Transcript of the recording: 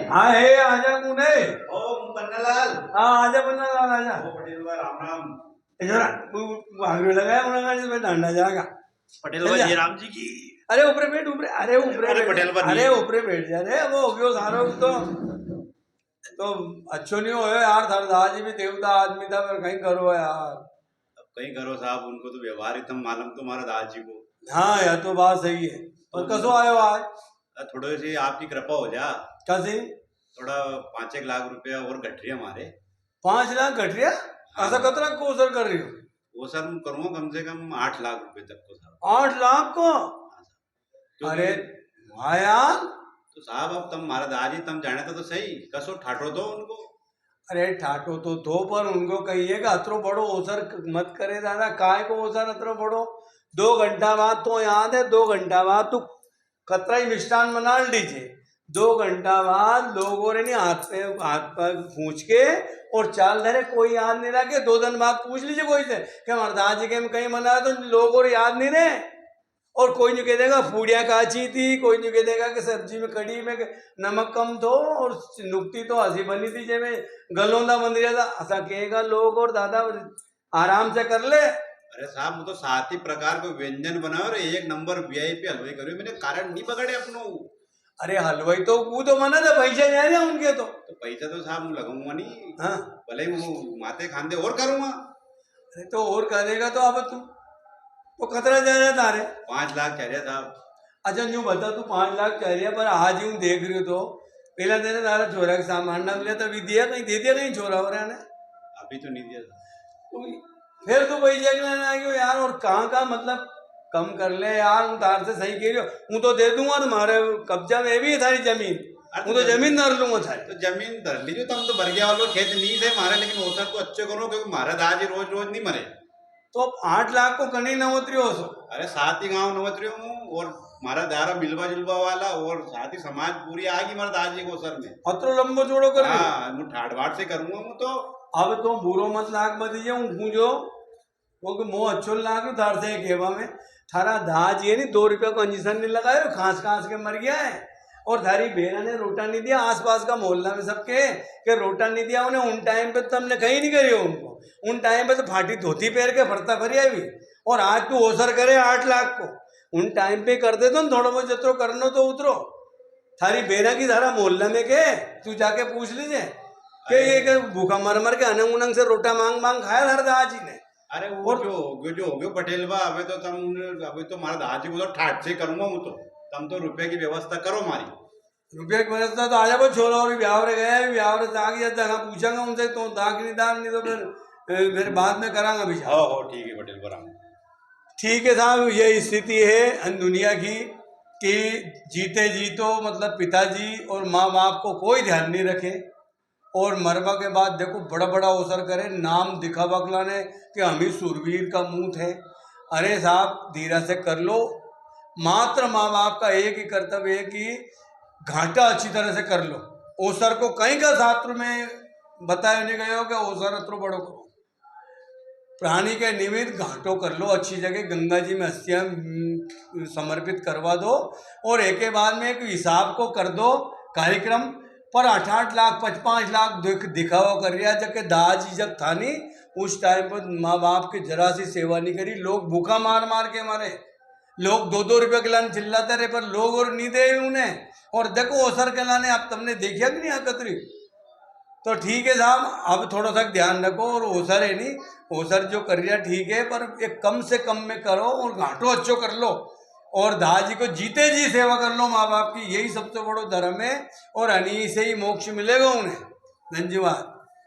हाँ है आजा मुने। ओ पन्नालाल। हाँ आजा पन्नालाल आजा। ओ पटेल भाई राम राम। जरा भागने लगाया मुने का डांडा जाएगा। पटेल भाई जय राम जी की। अरे ऊपर बैठ ऊपर। अरे ऊपर अरे पटेल भाई अरे ऊपर बैठ जा रे वो हो गयो सारो तो अच्छो नहीं हो यार। थार दादाजी भी देवता आदमी था पर कहीं करो यार। अब कहीं करो साहब, उनको तो व्यवहार एकदम मालूम तुम्हारा दादाजी को। हाँ यार तो बात सही है। और कसो आयो आज? थोड़ी सी आपकी कृपा हो जा। कैसे? थोड़ा 5-1 लाख रुपया और घट रही हमारे। 5 लाख घट रहा? ऐसा कतरा कोसर कर रही हो? वो सर मैं करूँगा कम से कम 8 लाख रुपए तक को साहब। 8 लाख को? अरे वाह यार। तो साहब अब तुम हमारा दादाजी तुम जाने तो सही, कसो ठाठो दो उनको। अरे ठाटो तो दो पर उनको कहिए कि अतरो बड़ो ओसर मत करे दादा। काय को ओसर अतरो बड़ो? 2 घंटा बाद तो याद है 2 घंटा बाद तू कतरा ही मिष्ठान बना लीजिए। 2 घंटा बाद लोगों ने नहीं हाथ पर पूछ के और चाल धरे। कोई याद नहीं रहा कि 2 दिन बाद पूछ लीजिए कोई से कि हमारे दादाजी के कहीं मना तो लोगों याद नहीं रहे। और कोई नहीं कह देगा पूड़ियाँ काची थी, कोई नहीं कह देगा कि सब्जी में कड़ी में नमक कम थो और नुक्ति तो हंसी बनी थी जे में गलोंदा मंदिर था। ऐसा कहेगा लोग और दादा आराम से कर ले। अरे साहब वो तो 7 ही प्रकार के व्यंजन बनाओ और 1 नंबर वीआईपी हलवाई करो, मैंने कारण नहीं पकड़े अपनो। अरे हलवाई तो वो तो मना था पैसे जाए ना उनके तो पैसा तो साहब मैं लगाऊंगा नहीं। हाँ भले ही वो माते खांदे और करूंगा। अरे तो और करेगा तो अब तू तो कतरा जा रहा तारे? 5 लाख कह रहे साहब। अच्छा यूँ बता तू 5 लाख कह रही है पर आज यूँ देख रही हो तो पहला दिन तारा छोरा का सामान ना मिला तभी दिया कहीं दे दिया कहीं छोरा हो रहा ने अभी तो नहीं दिया तो फिर तू पैसे लेने आ गयो यार। और कहाँ का मतलब कम कर ले यार। हूँ तार से सही कह रही हो। हूँ तो दे दूंगा तुम्हारे कब्जा में भी है थारी जमीन। हूँ तो जमीन धर लूंगा थारी। तो जमीन धर लीजिए तुम तो भर गया वालों खेत नहीं थे हमारे, लेकिन वो सब तो अच्छे करो क्योंकि हमारा दादाजी रोज रोज नहीं मरे। तो अब 8 लाख को कहीं नवोत्री हो सो। अरे 7 ही गाँव नवोत्री हूँ और हमारा दारा मिलवा जुलवा वाला और साथ ही समाज पूरी आएगी हमारे दादाजी को सर में। अतरो लंबो जोड़ो कर हाँ मैं ठाट बाट से करूंगा मैं तो। अब तो बुरो मत लाख मत दीजिए हूँ पूछो क्योंकि मोह अच्छो लाख थार से केवा में थारा दाज ये नहीं 2 रुपया को इंजेक्शन नहीं लगाए खांस खांस के मर गया है। और थारी बेरा ने रोटा नहीं दिया आसपास का मोहल्ला में सबके के रोटा नहीं दिया उन्हें। उन टाइम पे तो हमने कहीं नहीं करी हो उनको। उन टाइम पे तो फाटी धोती पहन के फरता फरिया भी। और आज तू ओसर करे 8 लाख को। उन टाइम पे कर दे तो थोड़ा बहुत जतरो करनो तो उतरो। थारी बेरा की धारा मोहल्ला में के तू जाके पूछ लीजिए कि ये भूखा मर मर के अनंग उनंग से रोटा मांग मांग खाया थारा दादाजी ने। अरे वो जो हो गयो पटेल बा अभी तो हमारा दादाजी को तो ठाट से करूंगा वो तो। तुम तो रुपए की व्यवस्था करो हमारी। रुपये की व्यवस्था तो आजा वो छोरा और ब्याह रे गया ब्याह से आगे जगह पूछांगा उनसे तो दाग नहीं दाग नहीं तो फिर बाद में करांगा भी। हो ठीक है पटेल बराम। ठीक है साहब ये स्थिति है दुनिया की कि जीते जी तो मतलब पिताजी और माँ बाप को कोई ध्यान नहीं रखे और मरवा के बाद देखो बड़ा बड़ा अवसर करे नाम दिखावा लाने कि हम ही सुरवीर का मुंह थे। अरे साहब धीरा से कर लो। मात्र माँ बाप का एक ही कर्तव्य है कि घाटा अच्छी तरह से कर लो। ओसर को कहीं का शास्त्र में बताया नहीं गया हो कि ओसर अत्रो बड़ो करो। प्राणी के निमित्त घाटों कर लो अच्छी जगह गंगा जी में अस्थियाँ समर्पित करवा दो और एक के बाद में एक हिसाब को कर दो कार्यक्रम पर 8-8 लाख 5-5 लाख दिखावा कर रहा जबकि दादाजी जब था नहीं उस टाइम पर माँ बाप की जरा सी सेवा नहीं करी। लोग भूखा मार मार के मारे। लोग 2-2 रुपये के लाने चिल्लाते रहे पर लोग और नहीं दे उन्हें। और देखो ओसर के लाने अब तुमने देखा कि नहीं आकतरी। तो ठीक है साहब अब थोड़ा सा ध्यान रखो और ओसर है नहीं ओसर जो कर रहा ठीक है पर एक कम से कम में करो और घाटो अच्छो कर लो और दादाजी को जीते जी सेवा कर लो माँ बाप की। यही सबसे बड़ो धर्म है और अनी से ही मोक्ष मिलेगा उन्हें। धन्यवाद।